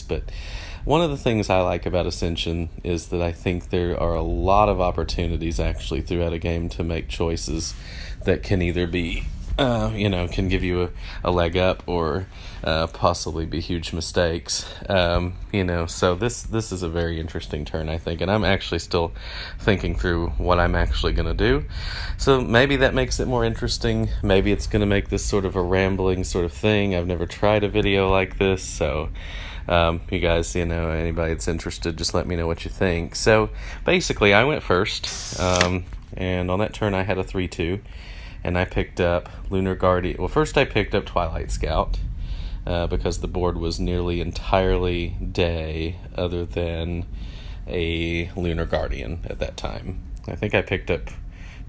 but one of the things I like about Ascension is that I think there are a lot of opportunities actually throughout a game to make choices that can either be, can give you a leg up or possibly be huge mistakes. So this is a very interesting turn, I think, and I'm actually still thinking through what I'm actually going to do. So maybe that makes it more interesting. Maybe it's going to make this sort of a rambling sort of thing. I've never tried a video like this, so you guys, anybody that's interested, just let me know what you think. So basically, I went first, and on that turn I had a 3-2, and I picked up Lunar Guardian. Well, first I picked up Twilight Scout, because the board was nearly entirely day other than a Lunar Guardian at that time. I think I picked up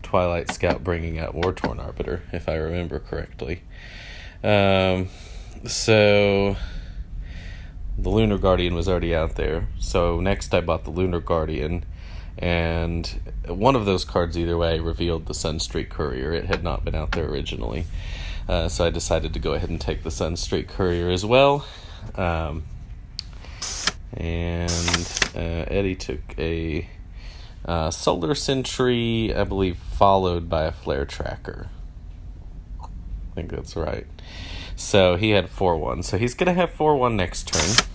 Twilight Scout bringing out War-Torn Arbiter, if I remember correctly. So the Lunar Guardian was already out there. So next I bought the Lunar Guardian, and one of those cards either way revealed the Sunstreak Courier. It had not been out there originally. So I decided to go ahead and take the Sunstreak Courier as well. Eddie took a Solar Sentry, I believe, followed by a Flare Tracker. I think that's right. So he had 4-1. So he's going to have 4-1 next turn.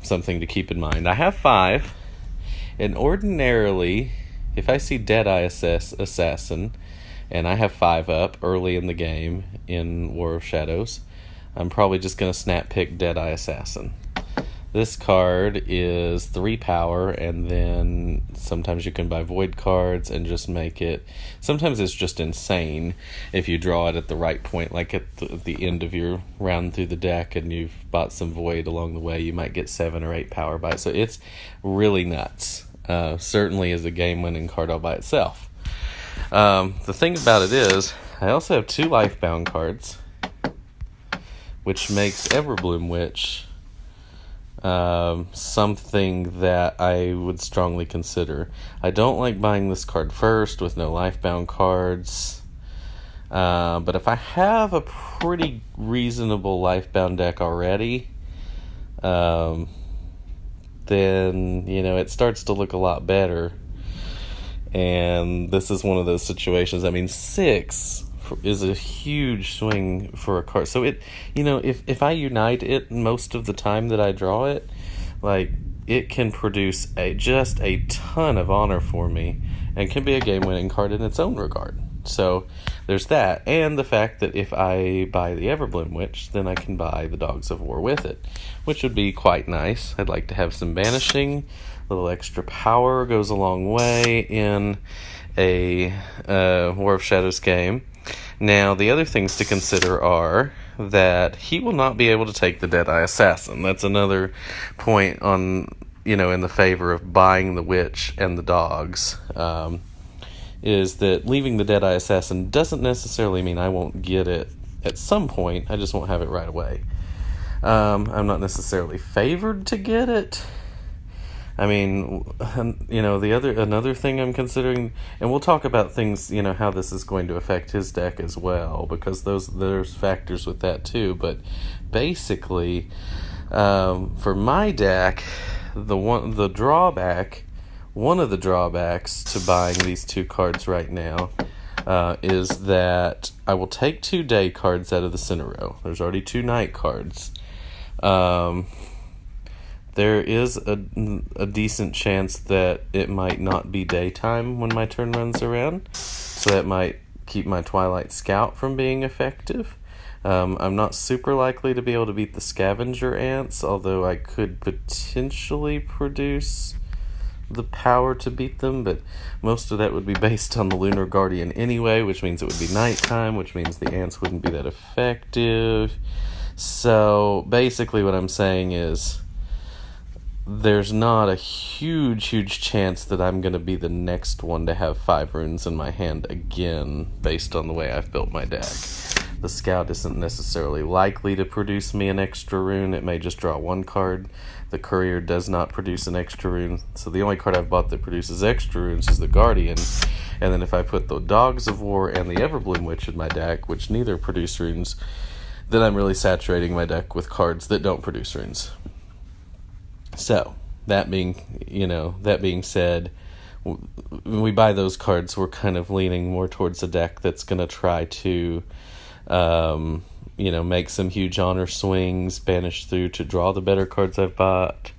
Something to keep in mind. I have 5. And ordinarily, if I see Deadeye Assassin, and I have 5 up early in the game in War of Shadows, I'm probably just going to snap pick Deadeye Assassin. This card is 3 power, and then sometimes you can buy void cards and just make it. Sometimes it's just insane if you draw it at the right point, like at the end of your round through the deck, and you've bought some void along the way. You might get 7 or 8 power by it. So it's really nuts. Certainly is a game-winning card all by itself. The thing about it is, I also have 2 Lifebound cards, which makes Everbloom Witch something that I would strongly consider. I don't like buying this card first with no Lifebound cards, but if I have a pretty reasonable Lifebound deck already, then it starts to look a lot better. And this is one of those situations. I mean, 6 is a huge swing for a card. So if I unite it most of the time that I draw it, it can produce just a ton of honor for me, and can be a game-winning card in its own regard. So there's that, and the fact that if I buy the Everbloom Witch, then I can buy the Dogs of War with it, which would be quite nice. I'd like to have some banishing. A little extra power goes a long way in a War of Shadows game. Now, the other things to consider are that he will not be able to take the Deadeye Assassin. That's another point on, in the favor of buying the Witch and the dogs, is that leaving the Deadeye Assassin doesn't necessarily mean I won't get it at some point. I just won't have it right away. I'm not necessarily favored to get it. I mean, another thing I'm considering, and we'll talk about things, how this is going to affect his deck as well, because there's factors with that too. But basically, for my deck, one of the drawbacks to buying these 2 cards right now is that I will take 2 day cards out of the center row. There's already 2 night cards. There is a decent chance that it might not be daytime when my turn runs around, so that might keep my Twilight Scout from being effective. I'm not super likely to be able to beat the Scavenger Ants, although I could potentially produce the power to beat them, but most of that would be based on the Lunar Guardian anyway, which means it would be nighttime, which means the ants wouldn't be that effective. So basically what I'm saying is, there's not a huge chance that I'm going to be the next one to have 5 runes in my hand again, based on the way I've built my deck. The Scout isn't necessarily likely to produce me an extra rune. It may just draw 1 card. The Courier does not produce an extra rune, so the only card I've bought that produces extra runes is the Guardian. And then if I put the Dogs of War and the Everbloom Witch in my deck, which neither produce runes, then I'm really saturating my deck with cards that don't produce runes. So, that being said, when we buy those cards, we're kind of leaning more towards a deck that's going to try to, make some huge honor swings, banish through to draw the better cards I've bought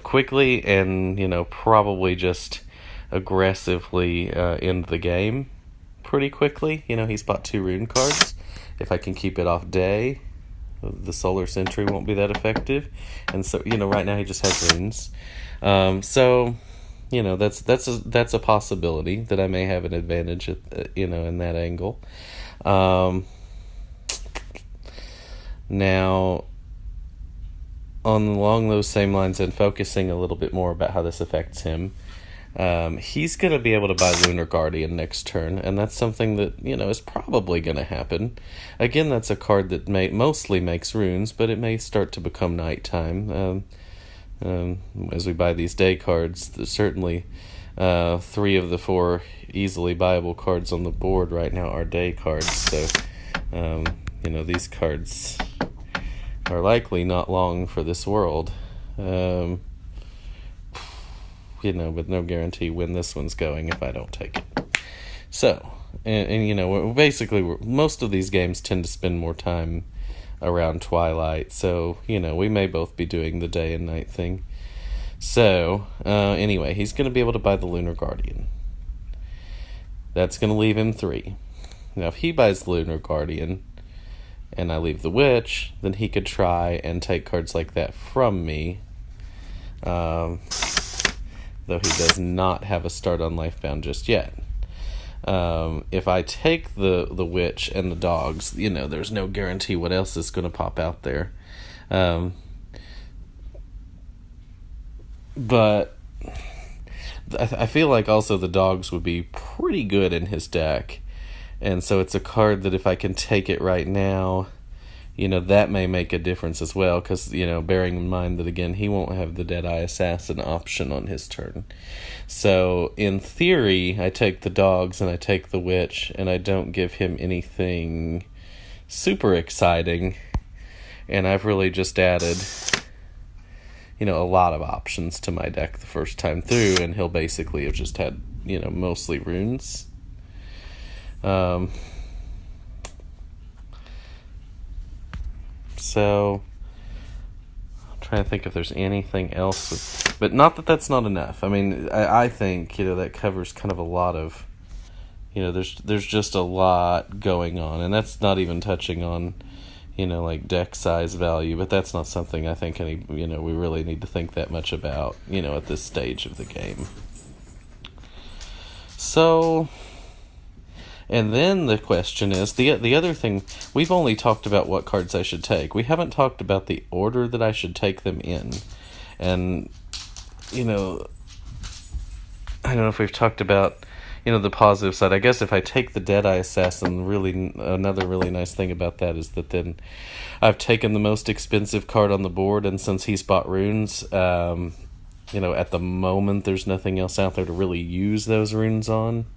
quickly, and, probably just aggressively end the game pretty quickly. He's bought 2 rune cards. If I can keep it off day, the Solar Sentry won't be that effective. And so, right now he just has runes. That's a possibility that I may have an advantage, in that angle. Now, along those same lines and focusing a little bit more about how this affects him, he's going to be able to buy Lunar Guardian next turn, and that's something that, is probably going to happen. Again, that's a card that mostly makes runes, but it may start to become nighttime. As we buy these day cards, there's certainly 3 of the 4 easily buyable cards on the board right now are day cards, so these cards are likely not long for this world, with no guarantee when this one's going if I don't take it. So, basically most of these games tend to spend more time around twilight, so we may both be doing the day and night thing. So anyway, he's going to be able to buy the Lunar Guardian. That's going to leave him 3. Now if he buys the Lunar Guardian and I leave the Witch, then he could try and take cards like that from me, though he does not have a start on Lifebound just yet. If I take the Witch and the dogs, there's no guarantee what else is going to pop out there. But I feel like also the dogs would be pretty good in his deck. And so it's a card that if I can take it right now, that may make a difference as well. Because, bearing in mind that, again, he won't have the Deadeye Assassin option on his turn. So, in theory, I take the dogs and I take the Witch, and I don't give him anything super exciting. And I've really just added, a lot of options to my deck the first time through, and he'll basically have just had, mostly runes. So I'm trying to think if there's anything else, but not that that's not enough. I mean, I think that covers kind of a lot of, there's just a lot going on, and that's not even touching on, like deck size value, but that's not something I think we really need to think that much about, at this stage of the game. So, and then the question is, the other thing, we've only talked about what cards I should take. We haven't talked about the order that I should take them in. And, I don't know if we've talked about, the positive side. I guess if I take the Deadeye Assassin, really, another really nice thing about that is that then I've taken the most expensive card on the board, and since he's bought runes, at the moment there's nothing else out there to really use those runes on.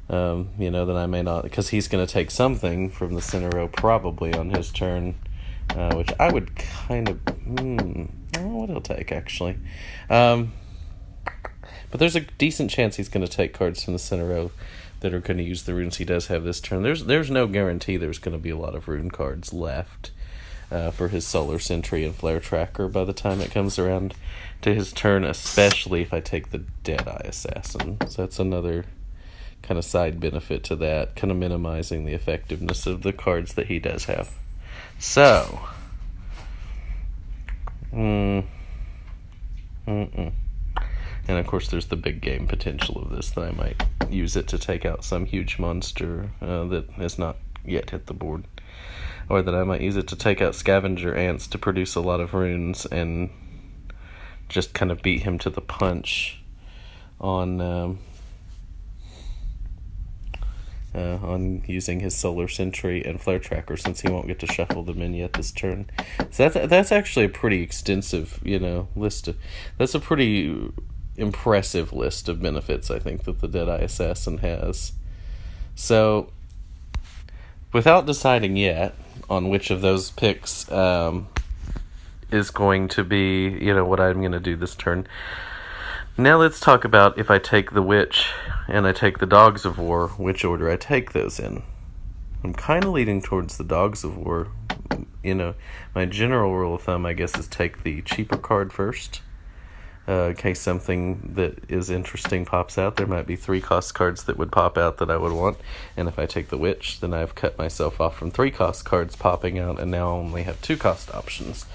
Then I may not, because he's going to take something from the center row probably on his turn, which I would kind of, I don't know what he'll take actually. But there's a decent chance he's going to take cards from the center row that are going to use the runes he does have this turn. There's no guarantee there's going to be a lot of rune cards left for his Solar Sentry and Flare Tracker by the time it comes around to his turn, especially if I take the Deadeye Assassin. So that's another kind of side benefit to that, kind of minimizing the effectiveness of the cards that he does have. So, and of course there's the big game potential of this, that I might use it to take out some huge monster that has not yet hit the board, or that I might use it to take out scavenger ants to produce a lot of runes and just kind of beat him to the punch on using his Solar Sentry and Flare Tracker, since he won't get to shuffle them in yet this turn. So that's actually a pretty extensive, list. That's a pretty impressive list of benefits, I think, that the Deadeye Assassin has. So, without deciding yet on which of those picks is going to be, what I'm going to do this turn. Now let's talk about if I take the Witch and I take the Dogs of War, which order I take those in. I'm kind of leaning towards the Dogs of War. My general rule of thumb, I guess, is take the cheaper card first. In case something that is interesting pops out. There might be 3-cost cards that would pop out that I would want. And if I take the Witch, then I've cut myself off from 3-cost cards popping out, and now I only have 2-cost options.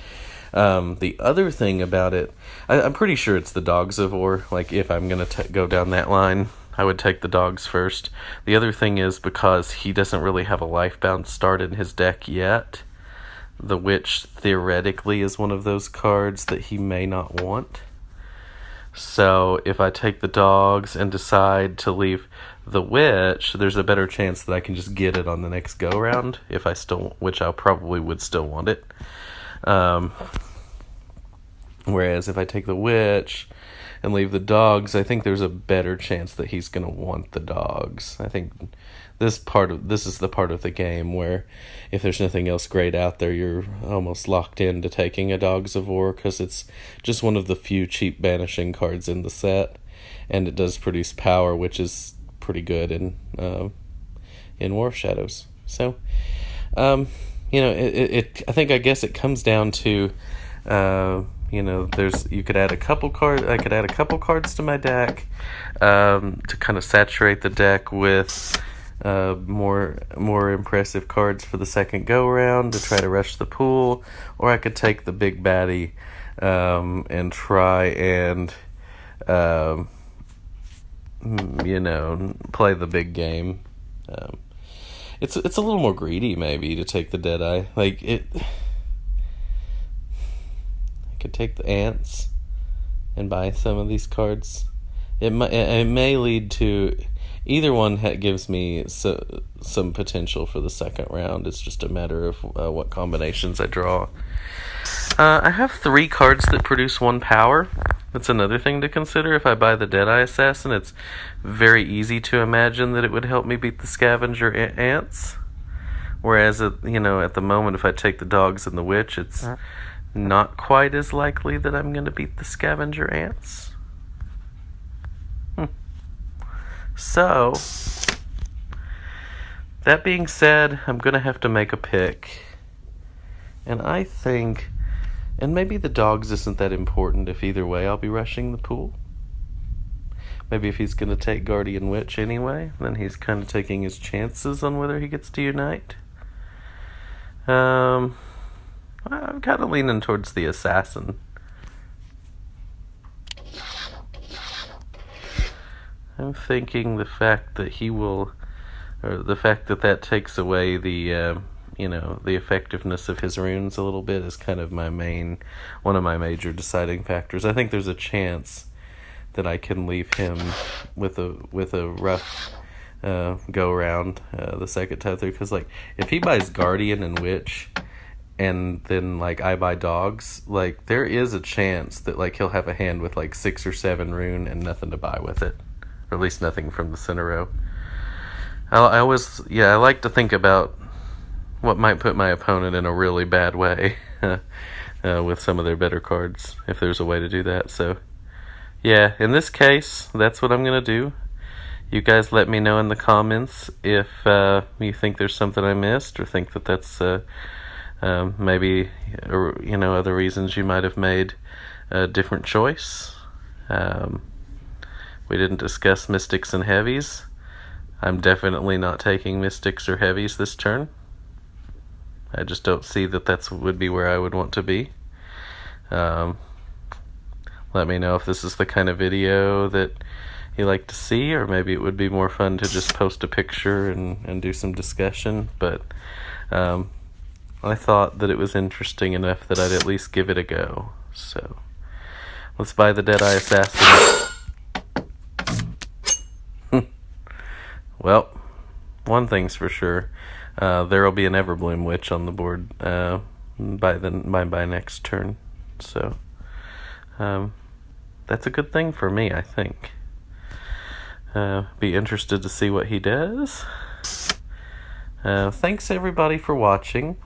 The other thing about it, I'm pretty sure it's the Dogs of War. Like, if I'm going to go down that line, I would take the Dogs first. The other thing is, because he doesn't really have a Lifebound start in his deck yet, the Witch theoretically is one of those cards that he may not want. So if I take the Dogs and decide to leave the Witch, there's a better chance that I can just get it on the next go-round, which I probably would still want it. Whereas if I take the Witch and leave the Dogs, I think there's a better chance that he's going to want the Dogs. I think this is the part of the game where if there's nothing else great out there, you're almost locked into taking a Dogs of War, because it's just one of the few cheap banishing cards in the set, and it does produce power, which is pretty good in War of Shadows. So, I guess it comes down to, you could add a couple cards. I could add a couple cards to my deck to kind of saturate the deck with more impressive cards for the second go round to try to rush the pool, or I could take the big baddie and try and play the big game. It's a little more greedy maybe to take the Deadeye. I could take the Ants and buy some of these cards. It may lead to either one gives me some potential for the second round. It's just a matter of what combinations I draw. I have 3 cards that produce 1 power. That's another thing to consider. If I buy the Deadeye Assassin, it's very easy to imagine that it would help me beat the Scavenger Ants. Whereas, at the moment, if I take the Dogs and the Witch, it's not quite as likely that I'm going to beat the Scavenger Ants. So, that being said, I'm going to have to make a pick. And I think, and maybe the Dogs isn't that important if either way I'll be rushing the pool. Maybe if he's going to take Guardian Witch anyway, then he's kind of taking his chances on whether he gets to unite. I'm kind of leaning towards the Assassin. I'm thinking the fact that that takes away the effectiveness of his runes a little bit is kind of one of my major deciding factors. I think there's a chance that I can leave him with a rough go around the second time through, because if he buys Guardian and Witch and then I buy Dogs, there is a chance that he'll have a hand with 6 or 7 rune and nothing to buy with it. Or at least nothing from the center row. I like to think about what might put my opponent in a really bad way with some of their better cards, if there's a way to do that. So, yeah, in this case, that's what I'm going to do. You guys let me know in the comments if you think there's something I missed, or think that that's maybe, other reasons you might have made a different choice. We didn't discuss Mystics and Heavies. I'm definitely not taking Mystics or Heavies this turn. I just don't see that would be where I would want to be. Let me know if this is the kind of video that you like to see, or maybe it would be more fun to just post a picture and do some discussion. But I thought that it was interesting enough that I'd at least give it a go. So let's buy the Deadeye Assassin. Well, one thing's for sure, there'll be an Everbloom Witch on the board by next turn. So that's a good thing for me, I think. Be interested to see what he does. Thanks everybody for watching.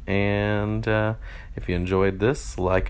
And if you enjoyed this, like